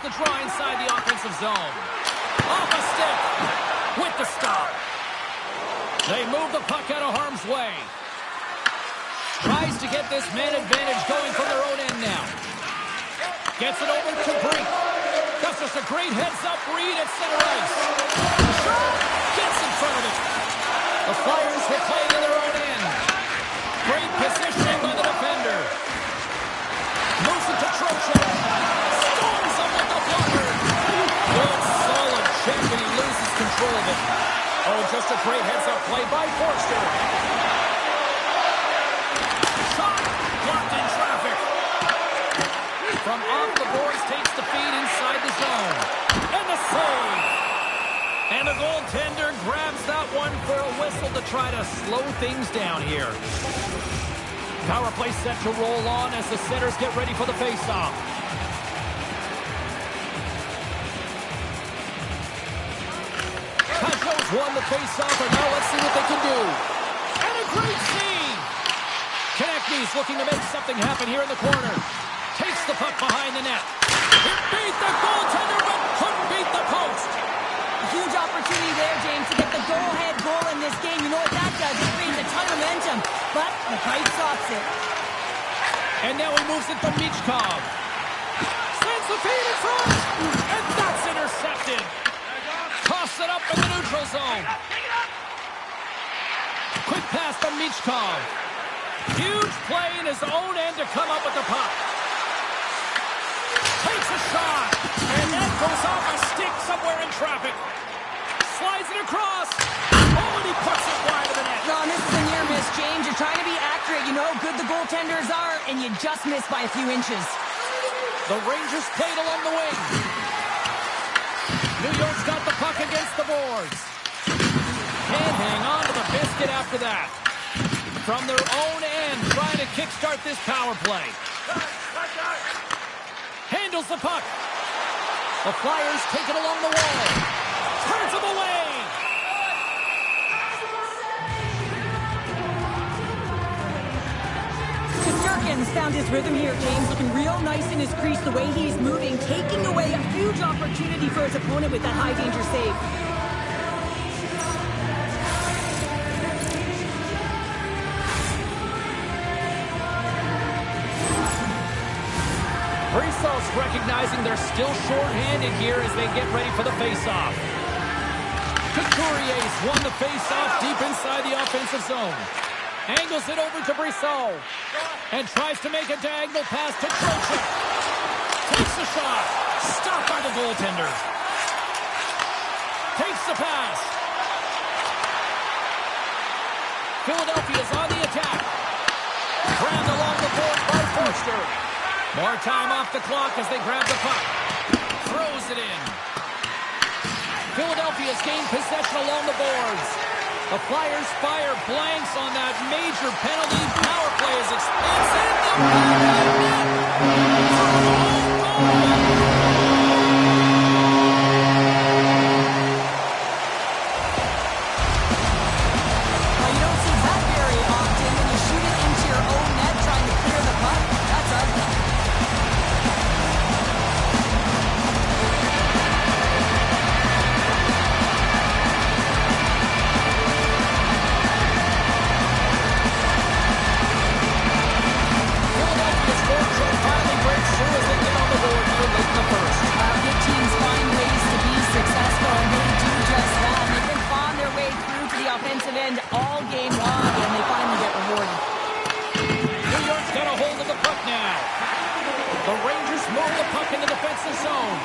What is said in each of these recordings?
the draw inside the offensive zone. Off a stick. With the stop. They move the puck out of harm's way. Tries to get this man advantage going from their own end now. Gets it over to Brink. That's just a great heads-up read at center ice. Gets in front of it. The Flyers were playing in their own end. Great positioning by the defender. Moves it to Trocheck. Storms him with the blocker. Good solid check, and he loses control of it. Oh, just a great heads-up play by Forster. Shot blocked in traffic. From off the boards, takes the feed inside the zone. And the save. And the goaltender grabs that one for a whistle to try to slow things down here. Power play set to roll on as the setters get ready for the faceoff. Pageau's won the faceoff, and now let's see what they can do. And a great save! Konechny's looking to make something happen here in the corner. Takes the puck behind the net. It beat the goaltender, but couldn't beat the post. A huge opportunity there, James, to get the go-ahead goal in this game. You know what that does? It creates a ton of momentum, but the pipe stops it. And now he moves it to Michkov. Sends the feed in front, and that's intercepted. Toss it up in the neutral zone. Quick pass from Michkov. Huge play in his own end to come up with the puck. Takes a shot, and that goes off a stick somewhere in traffic. Slides it across. Oh, and he puts it wide of the net. No, and this is a near miss, James. You're trying to be accurate. You know how good the goaltenders are, and you just miss by a few inches. The Rangers played along the wing. New York's got the puck against the boards. Can't hang on to the biscuit after that. From their own end, trying to kickstart this power play. Handles the puck. The Flyers take it along the wall. Turns him away. Shesterkin's found his rhythm here, James. Looking real nice in his crease, the way he's moving, taking away a huge opportunity for his opponent with that high-danger save. Brisov's recognizing they're still short-handed here as they get ready for the face-off. Couturier's won the face-off deep inside the offensive zone. Angles it over to Brisov. And tries to make a diagonal pass to Trocheck. Takes the shot. Stopped by the goaltender. Takes the pass. Philadelphia's on the attack. Grabbed along the board by Forster. More time off the clock as they grab the puck. Throws it in. Philadelphia's gained possession along the boards. The Flyers fire blanks on that major penalty. Power play is expensive. Well, you don't see that very often when you shoot it into your own net trying to clear the puck. That's ugly. Good teams find ways to be successful, and they do just that. And they've been clawing their way through to the offensive end all game long, and they finally get rewarded. New York's got a hold of the puck now. The Rangers move the puck into the defensive zone.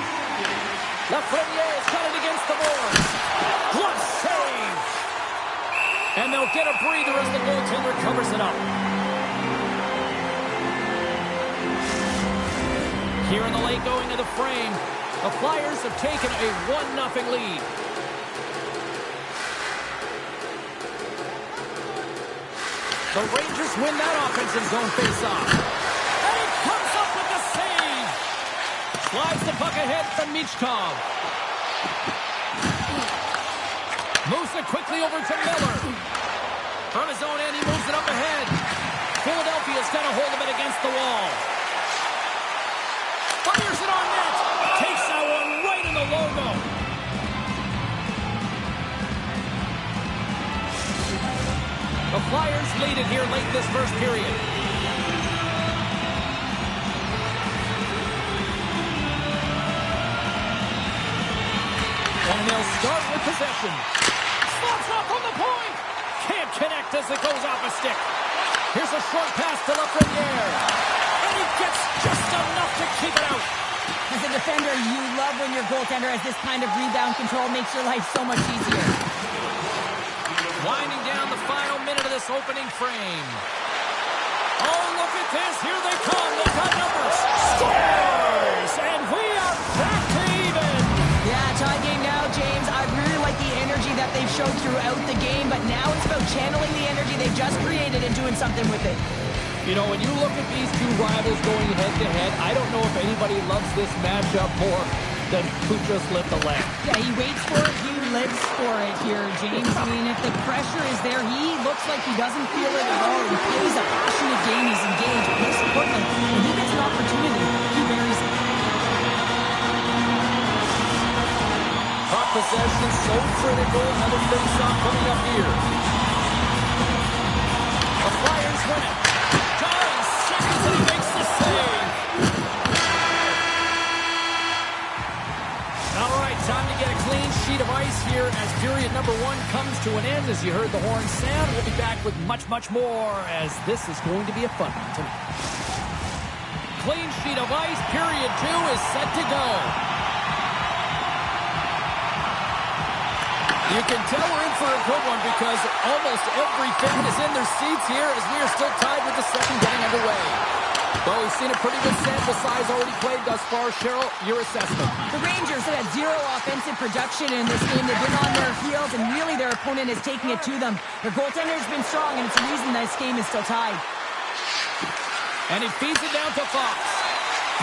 Lafreniere's got it against the boards. What save! And they'll get a breather as the goaltender covers it up. Here in the late going to the frame, the Flyers have taken a 1-0 lead. The Rangers win that offensive zone faceoff. And he comes up with the save. Slides the puck ahead from Michkov. Moves it quickly over to Miller. From his own end, he moves it up ahead. Philadelphia's got a hold of it against the wall. Fires it on net. Takes out lead it here late in this first period. And they'll start with possession. Slots up on the point. Can't connect as it goes off a stick. Here's a short pass to Lafreniere. And he gets just enough to keep it out. As a defender, you love when your goaltender has this kind of rebound control. Makes your life so much easier. Winding down the final minute of this opening frame. Oh, look at this. Here they come. They've got numbers. Scores! And we are back to even. Yeah, tie game now, James. I really like the energy that they've showed throughout the game, but now it's about channeling the energy they've just created and doing something with it. You know, when you look at these two rivals going head-to-head, I don't know if anybody loves this matchup more than who just lit the lamp. Yeah, he waits for it, he lives for it here, James. I mean, if the pressure is there, he looks like he doesn't feel it at all. He plays a passionate game, he's engaged. Most importantly, when he gets an opportunity, he buries it. Puck possession so critical. Another face-off coming up here. The Flyers win it. And he makes the save. All right, time to get a clean sheet of ice here as period number 1 comes to an end. As you heard the horn sound, we'll be back with much, much more as this is going to be a fun one tonight. Clean sheet of ice, period 2 is set to go. You can tell we're in for a good one because almost every fan is in their seats here as we are still tied with the second getting underway. Well, we've seen a pretty good sample size already played thus far. Cheryl, your assessment. The Rangers have had zero offensive production in this game. They've been on their heels, and really their opponent is taking it to them. Their goaltender's been strong, and it's the reason this game is still tied. And he feeds it down to Fox.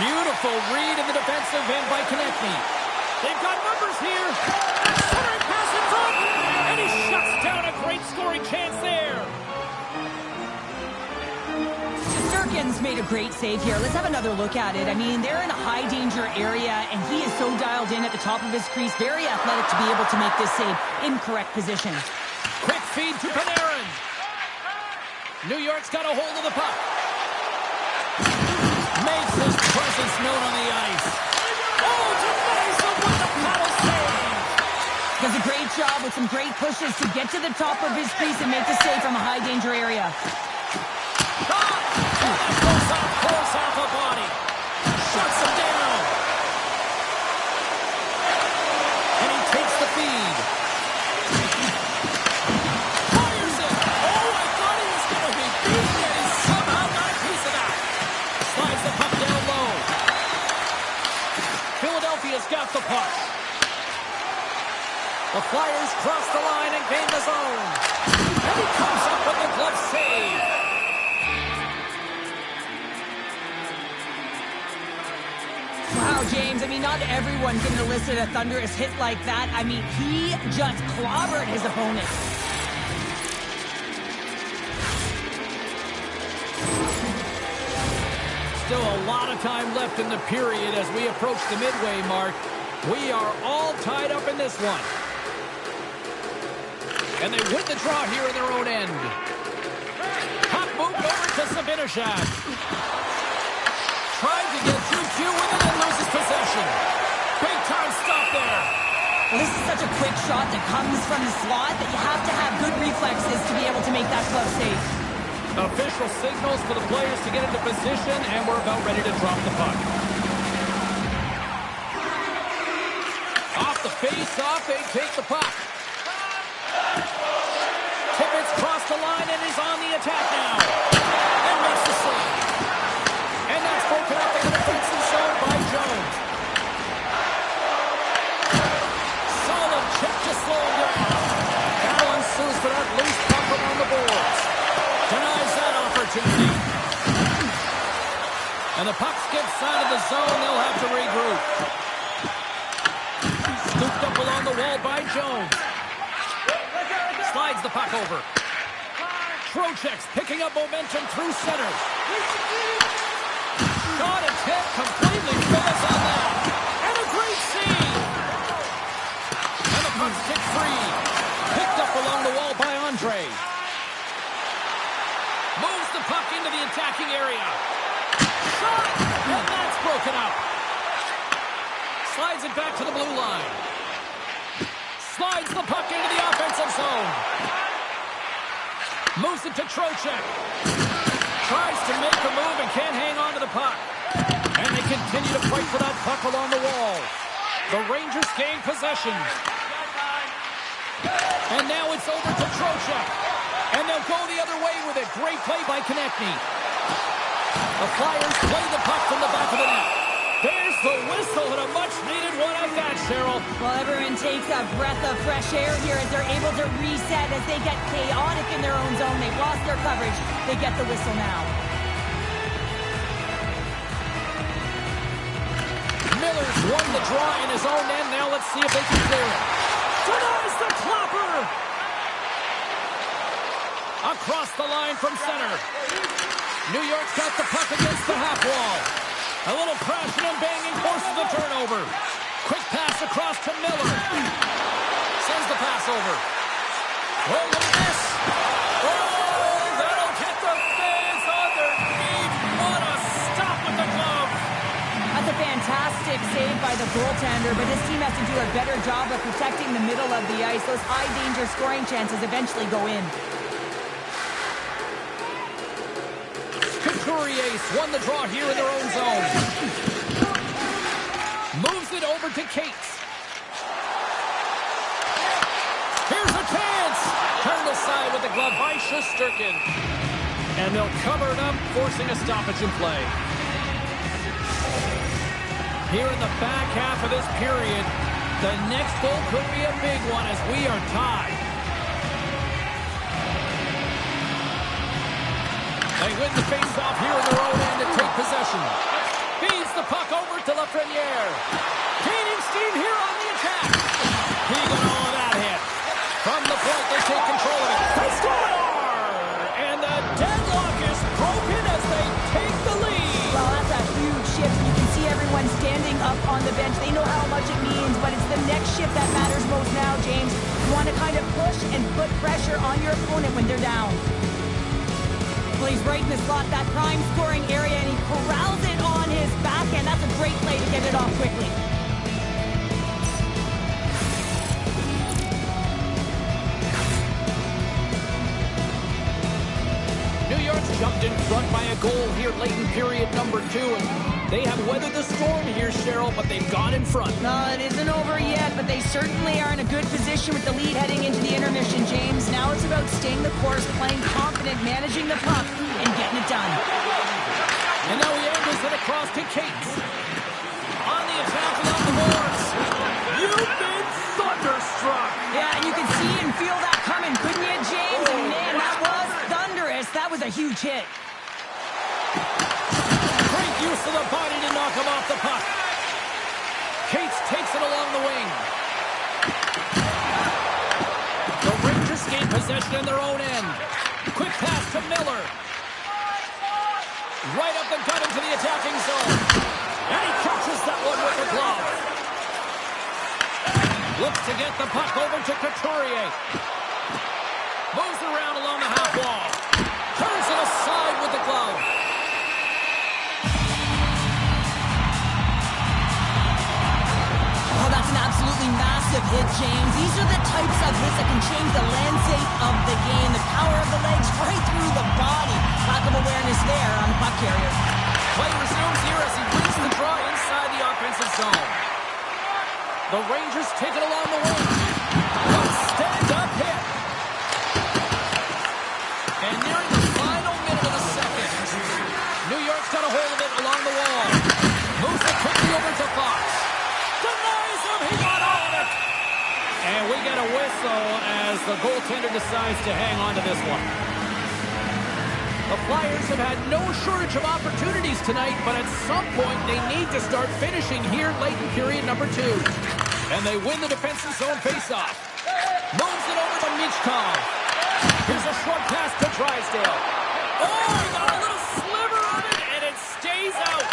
Beautiful read in the defensive end by Konechny. They've got numbers here. Centering pass in front, and he shuts down a great scoring chance there. Durkin's made a great save here. Let's have another look at it. I mean, they're in a high-danger area, and he is so dialed in at the top of his crease. Very athletic to be able to make this save in correct position. Quick feed to Panarin. New York's got a hold of the puck. Makes his presence known on the ice. Oh, denies him with the paddle save. Does a great job with some great pushes to get to the top of his crease and make the save from a high-danger area. Pulls off a body. Shuts him down. And he takes the feed. Fires it. Oh, I thought he was going to be beaten, and he somehow got a piece of that. Slides the puck down low. Philadelphia's got the puck. The Flyers cross the line and gain the zone. And he comes up with the glove save. Wow, James, I mean, not everyone can elicit a thunderous hit like that. I mean, he just clobbered his opponent. Still a lot of time left in the period as we approach the midway mark. We are all tied up in this one. And they win the draw here in their own end. Puck moved over to Zibanejad. Trying to get 2-2 with it and loses possession. Big time stop there. Well, this is such a quick shot that comes from the slot that you have to have good reflexes to be able to make that glove save. Official signals for the players to get into position, and we're about ready to drop the puck. Off the face-off, they take the puck. Tippett's crossed the line and is on the attack now. And makes the save. And that's broken up in the defensive zone by Jones. Solid check to slow him down. Battle ensues for that loose puck around the boards. Denies that opportunity. And the puck skips out of the zone. They'll have to regroup. Scooped up along the wall by Jones. Slides the puck over. Trocheck's picking up momentum through center. Shot attempt completely fails on that. And a great save. And the puck's kicked free. Picked up along the wall by Andre. slides it back to the blue line. Slides the puck into the offensive zone. Moves it to Trocheck. Tries to make a move and can't hang on to the puck. And they continue to fight for that puck along the wall. The Rangers gain possession. And now it's over to Trocheck. And they'll go the other way with it. Great play by Konechny. The Flyers play the puck from the back of the net. There's the whistle and a much-needed one at that, Cheryl. Well, everyone takes a breath of fresh air here as they're able to reset as they get chaotic in their own zone. They've lost their coverage. They get the whistle now. Miller's won the draw in his own end. Now let's see if they can clear it. Denies the clopper! Across the line from center. New York's got the puck against the half wall. A little crashing and banging forces the turnover. Quick pass across to Miller. Sends the pass over. Oh, look at this. Oh, that'll hit the fans on their feet. What a stop with the glove. That's a fantastic save by the goaltender, but his team has to do a better job of protecting the middle of the ice. Those high-danger scoring chances eventually go in. Couturier won the draw here in their own zone. Moves it over to Cates. Here's a chance. Turned aside with the glove by Shesterkin. And they'll cover it up, forcing a stoppage in play. Here in the back half of this period, the next goal could be a big one as we are tied. They win the face-off here in their own end to take possession. Feeds the puck over to Lafreniere. Gaining steam here on the attack. He got all of that hit. From the point, they take control of it. They score! And the deadlock is broken as they take the lead. Well, that's a huge shift. You can see everyone standing up on the bench. They know how much it means, but it's the next shift that matters most now, James. You want to kind of push and put pressure on your opponent when they're down. Well, he's right in the slot, that prime scoring area, and he corrals it on his backhand. That's a great play to get it off quickly. New York's jumped in front by a goal here late in period number 2, and they have weathered the storm here, Cheryl, but they've gone in front. No, it isn't over yet, but they certainly are in a good position with the lead heading into the intermission, James. Now it's about staying the course, playing confident, managing the puck, and getting it done. And now he angles it across to Cates. On the attack along the boards. You've been thunderstruck. Yeah, and you can see and feel that coming, couldn't you, James? And man, that was thunderous. That was a huge hit. Great use of the body to knock him off the puck. Cates takes it along the wing. The Rangers gain possession in their own end. Quick pass to Miller. Right up the gut into the attacking zone. And he catches that one with the glove. Looks to get the puck over to Couturier. Moves around along the half wall. Turns it aside with the glove. Oh, that's an absolutely massive hit, James. These are the types of hits that can change the landscape of the game. The power of the legs right through the body. Lack of awareness there on the puck carrier. Play resumes here as he wins the draw inside the offensive zone. The Rangers take it along the wing. A stand-up hit. And nearing the final minute of the second, New York's got a hold of it along the wall. Moves it quickly over to Fox. Denies him. He got all of it. And we get a whistle as the goaltender decides to hang on to this one. The Flyers have had no shortage of opportunities tonight, but at some point they need to start finishing here late in period number 2. And they win the defensive zone faceoff. Moves it over to Michkov. Here's a short pass to Drysdale. Oh, he got a little sliver of it, and it stays out.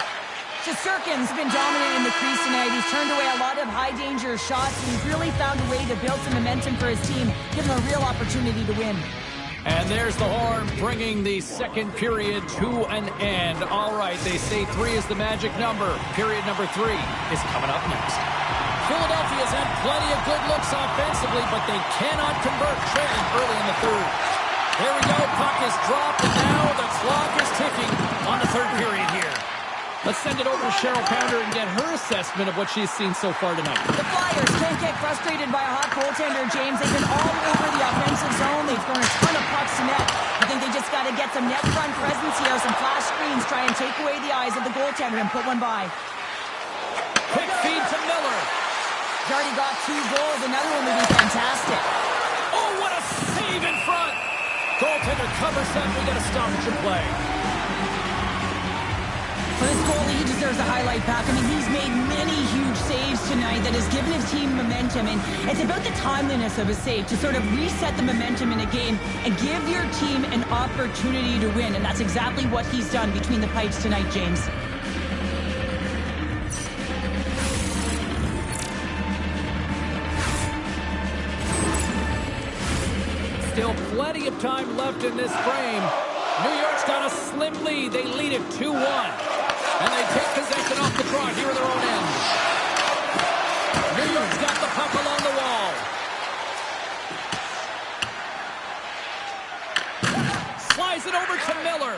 Shesterkin's been dominant in the crease tonight. He's turned away a lot of high-danger shots, and he's really found a way to build some momentum for his team, give him a real opportunity to win. And there's the horn bringing the second period to an end. All right, they say 3 is the magic number. Period number 3 is coming up next. Philadelphia's had plenty of good looks offensively, but they cannot convert, trailing early in the third. There we go. Puck is dropped, and now the clock is ticking on the third period here. Let's send it over to Cheryl Pounder and get her assessment of what she's seen so far tonight. The Flyers can't get frustrated by a hot goaltender, James. They've been all over the offensive zone. They've thrown a ton of pucks to net. I think they just got to get some net front presence here, some flash screens, try and take away the eyes of the goaltender and put one by. Quick feed to Miller. He's already got 2 goals. Another one would be fantastic. Oh, what a save in front. Goaltender covers that. We got a stoppage in play. For this goalie, he deserves a highlight back. I mean, he's made many huge saves tonight that has given his team momentum. And it's about the timeliness of a save to sort of reset the momentum in a game and give your team an opportunity to win. And that's exactly what he's done between the pipes tonight, James. Still plenty of time left in this frame. New York's got a slim lead. They lead it 2-1. And they take possession off the draw here at their own end. New York's got the puck along the wall. Slides it over to Miller.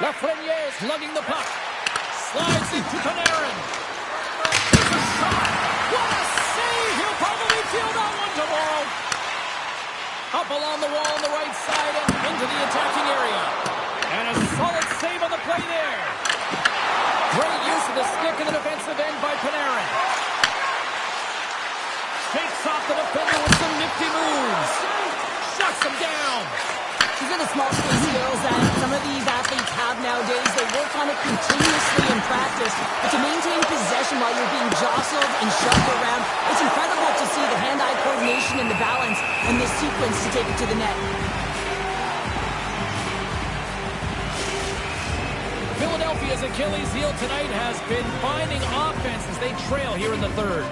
Lafreniere's lugging the puck. Slides into Panarin. There's a shot. What a save! He'll probably feel that one tomorrow. Up along the wall on the right side and into the attacking area. And a solid save on the play there. Great use of the stick in the defensive end by Panarin. Takes off the defender with some nifty moves. Shuts him down. These are the small space skills that some of these athletes have nowadays. They work on it continuously in practice. But to maintain possession while you're being jostled and shoved around, it's incredible to see the hand-eye coordination and the balance in this sequence to take it to the net. Philadelphia's Achilles heel tonight has been finding offense as they trail here in the third.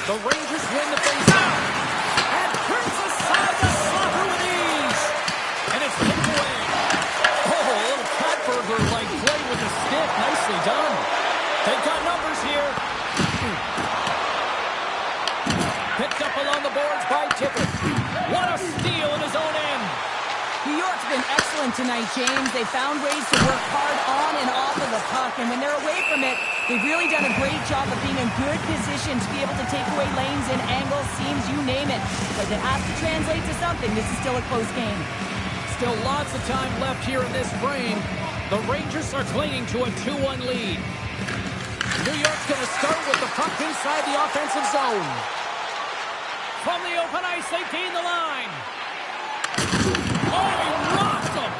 The Rangers win the faceoff. And turns aside the slaughter with ease. And it's kicked away. Oh, a little Katberger-like play with the stick. Nicely done. They've got numbers here. Picked up along the boards by Tippett. What a steal in his own end. New York's been excellent tonight, James. They found ways to work hard on and off of the puck, and when they're away from it, they've really done a great job of being in good position to be able to take away lanes and angles, seams, you name it. But it has to translate to something. This is still a close game. Still lots of time left here in this frame. The Rangers are clinging to a 2-1 lead. New York's going to start with the puck inside the offensive zone. From the open ice, they gain the line. Oh, he rocked them!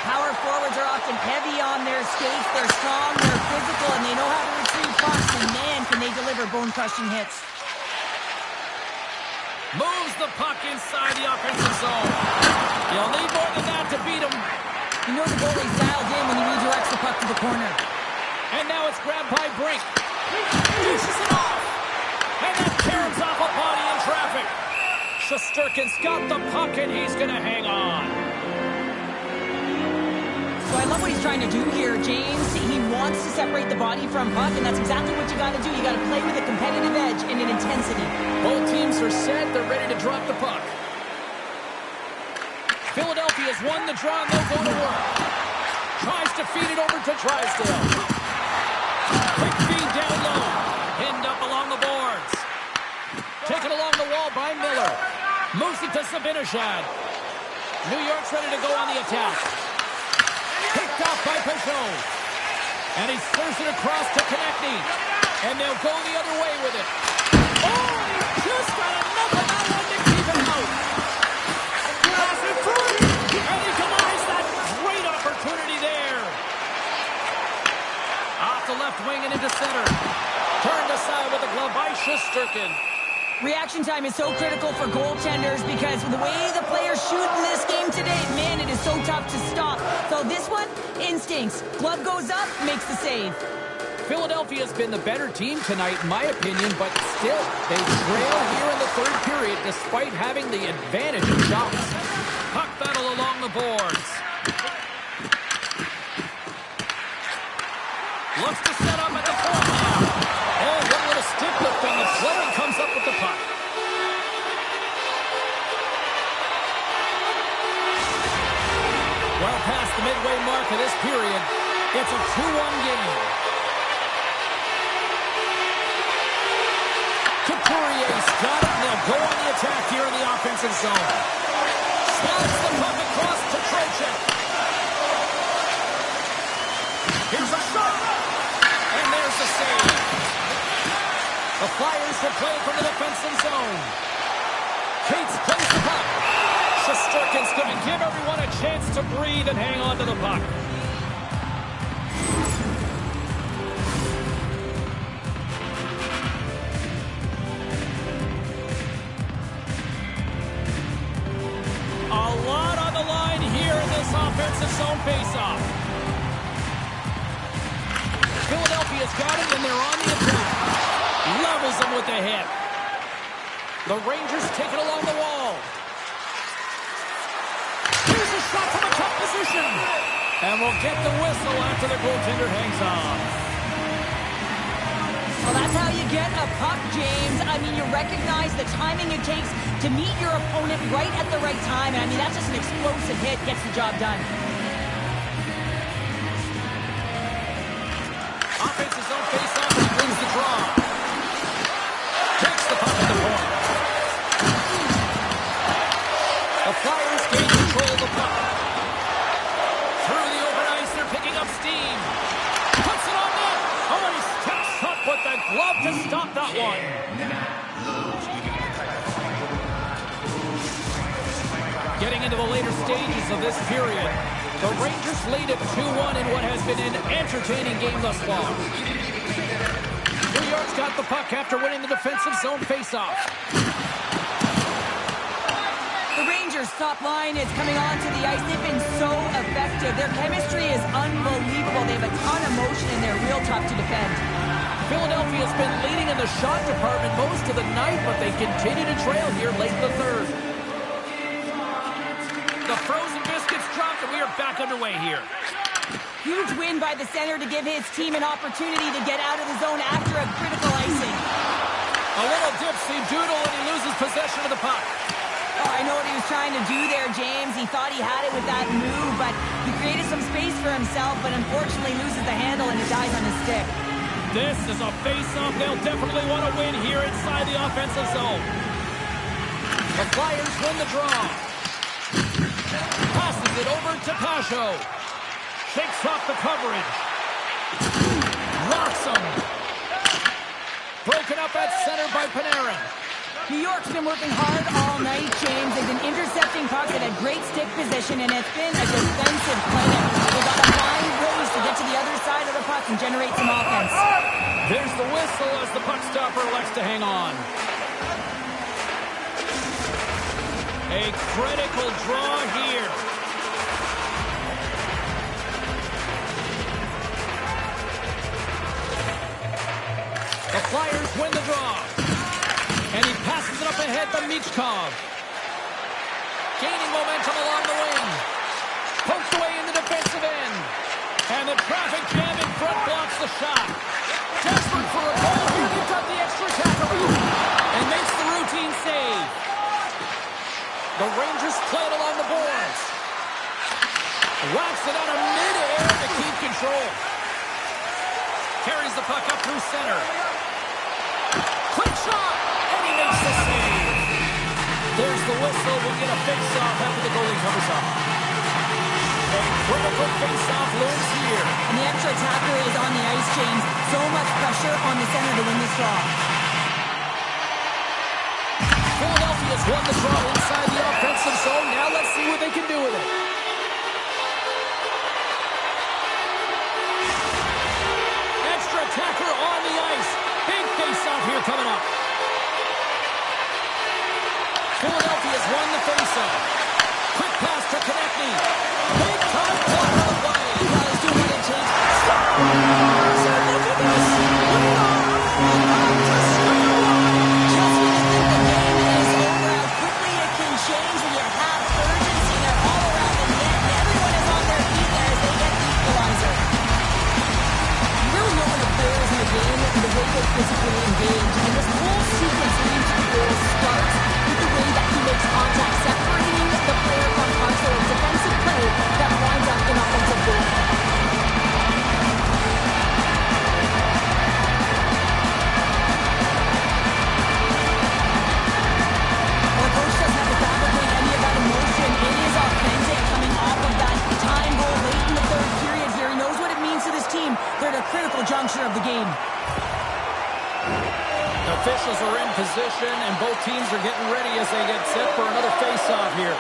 Power forwards are often heavy on their skates. They're strong, they're physical, and they know how to retrieve pucks. And man, can they deliver bone-crushing hits. Moves the puck inside the offensive zone. You'll need more than that to beat him. You know the goalie's dialed in when he redirects the puck to the corner. And now it's grabbed by Brink. Dishes it off. And that caroms off a body in traffic. Shesterkin's got the puck, and he's going to hang on. So I love what he's trying to do here, James. He wants to separate the body from puck, and that's exactly what you got to do. You got to play with a competitive edge and an intensity. Both teams are set. They're ready to drop the puck. Philadelphia's won the draw, and they'll go to work. Tries to feed it over to Drysdale. Quick feed down low. Pinned up along the boards. Taken along the wall by Miller. Moves it to Zibanejad. New York's ready to go on the attack. Picked off by Peugeot. And he serves it across to Konechny. And they'll go the other way with it. Oh, he just got enough of that one to keep him out. Pass it through. And he denies that great opportunity there. Off the left wing and into center. Turned aside with a glove by Shesterkin. Reaction time is so critical for goaltenders because the way the players shoot in this game today, man, it is so tough to stop. So this one, instincts. Glove goes up, makes the save. Philadelphia's been the better team tonight, in my opinion, but still, they trail here in the third period despite having the advantage of shots. battle along the boards. Looks to set up at the point now. Oh, what would a stick lift on the play, and comes up with the puck. Well past the midway mark of this period, it's a 2-1 game. Couturier's got it, and they'll go on the attack here in the offensive zone. Slides the puck across to Trocheck. Here's a shot, and there's the save. The Flyers will play from the defensive zone. Cates plays the puck. Shesterkin's going to give everyone a chance to breathe and hang on to the puck. A lot on the line here in this offensive zone faceoff. Philadelphia's got it, and they're on the attack. Levels them with the hit. The Rangers take it along the wall. Here's a shot from a tough position. And we'll get the whistle after the goaltender hangs on. Well, that's how you get a puck, James. I mean, you recognize the timing it takes to meet your opponent right at the right time. And I mean, that's just an explosive hit, gets the job done. Offensive zone face-off, and brings the draw. Takes the puck at the point. The Flyers gain control of the puck. Through the open ice, they're picking up steam. Puts it on net. Oh, and he steps up with the glove to stop that one. Getting into the later stages of this period, the Rangers lead at 2-1 in what has been an entertaining game thus far. New York's got the puck after winning the defensive zone faceoff. The Rangers' top line is coming onto the ice. They've been so effective. Their chemistry is unbelievable. They have a ton of motion, and they're real tough to defend. Philadelphia's been leading in the shot department most of the night, but they continue to trail here late in the third. The frozen biscuits dropped, and we are back underway here. Huge win by the center to give his team an opportunity to get out of the zone after a critical icing. A little dipsy-doodle, and he loses possession of the puck. Oh, I know what he was trying to do there, James. He thought he had it with that move, but he created some space for himself, but unfortunately loses the handle, and it dies on his stick. This is a face-off they'll definitely want to win here inside the offensive zone. The Flyers win the draw. Passes it over to Pasho. Shakes off the coverage. Rocks him. Broken up at center by Panarin. New York's been working hard all night, James. They've been intercepting pucks at a great stick position, and it's been a defensive plan. They've got to find ways to get to the other side of the puck and generate some offense. There's the whistle as the puck stopper elects to hang on. A critical draw here. The Flyers win the draw. And he passes it up ahead to Michkov. Gaining momentum along the wing. Poked away in the defensive end. And the traffic jam in front blocks the shot. Desperate for a goal here. He got the extra tackle and makes the routine save. The Rangers play it along the boards. Whacks it out of mid-air to keep control. Carries the puck up through center. Quick shot, and he makes the save. There's the whistle. We'll get a face-off after the goalie covers up. A critical face-off looms here. And the extra attacker is on the ice, James. So much pressure on the center to win this draw. Philadelphia's won the draw inside the offensive zone. Now let's see what they can do with it. Extra attacker on the ice. Big face-off here coming up. Philadelphia's won the face-off. Quick pass to Konechny. Big time block on the play. You guys do what it takes. Stop! Look at this! We are on to score! Just when you think the game is over, how quickly it can change when you have urgency. They're all physically engaged. And this whole sequence leading to the goal starts with the way that he makes contact, separating the player from puck. So a defensive play that winds up in offensive goal. Well, coach doesn't have to fabricate any of that emotion. It is authentic coming off of that time goal late in the third period here. He knows what it means to this team. They're at a critical juncture of the game. Officials are in position, and both teams are getting ready as they get set for another face-off here.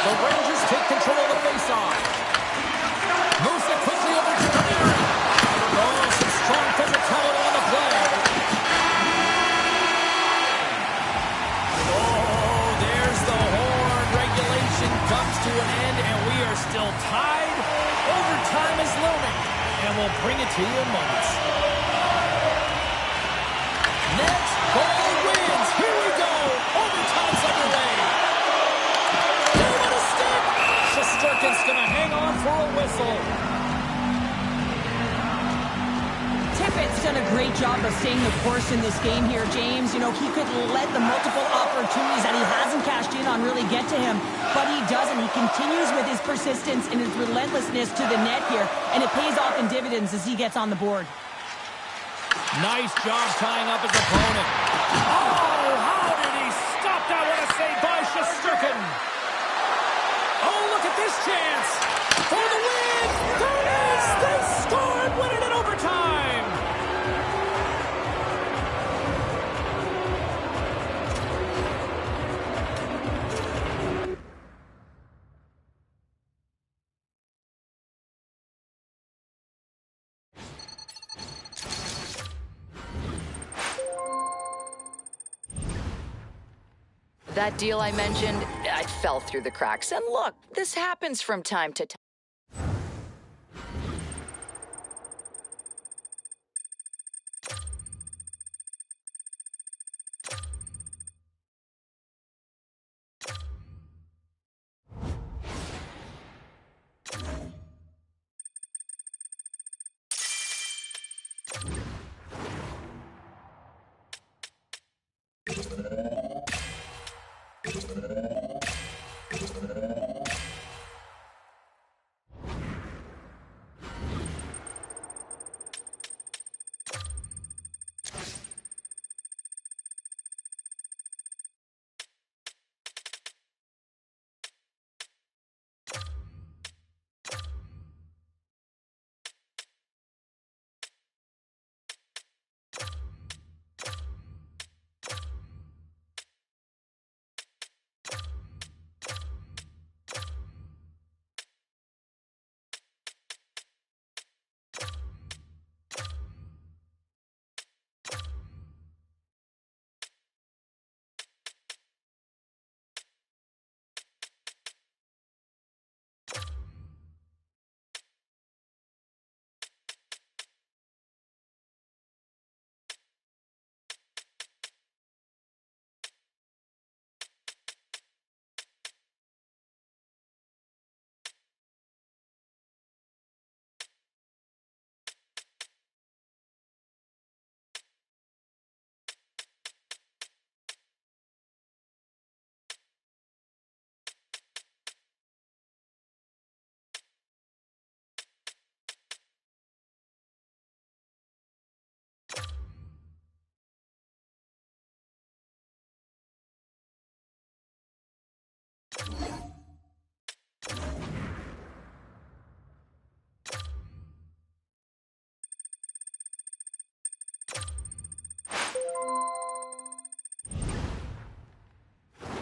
The Rangers take control of the face-off. Moves it quickly over to the near. Oh, some strong physicality on the play. Oh, there's the horn. Regulation comes to an end, and we are still tied. Overtime is looming, and we'll bring it to you in moments. Next, goal wins. Here we go. Overtime's underway. Shesterkin's going to hang on for a whistle. Tippett's done a great job of staying the course in this game here, James. You know, he could let the multiple opportunities that he hasn't cashed in on really get to him, but he doesn't. He continues with his persistence and his relentlessness to the net here, and it pays off in dividends as he gets on the board. Nice job tying up his opponent. Oh, how did he stop that? What a save by Shesterkin. Oh, look at this chance. For the win. There it is. They scored, winning in overtime. That deal I mentioned, it fell through the cracks. And look, this happens from time to time.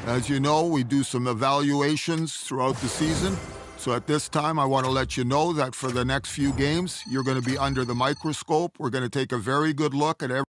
As you know, we do some evaluations throughout the season. So at this time, I want to let you know that for the next few games, you're going to be under the microscope. We're going to take a very good look at every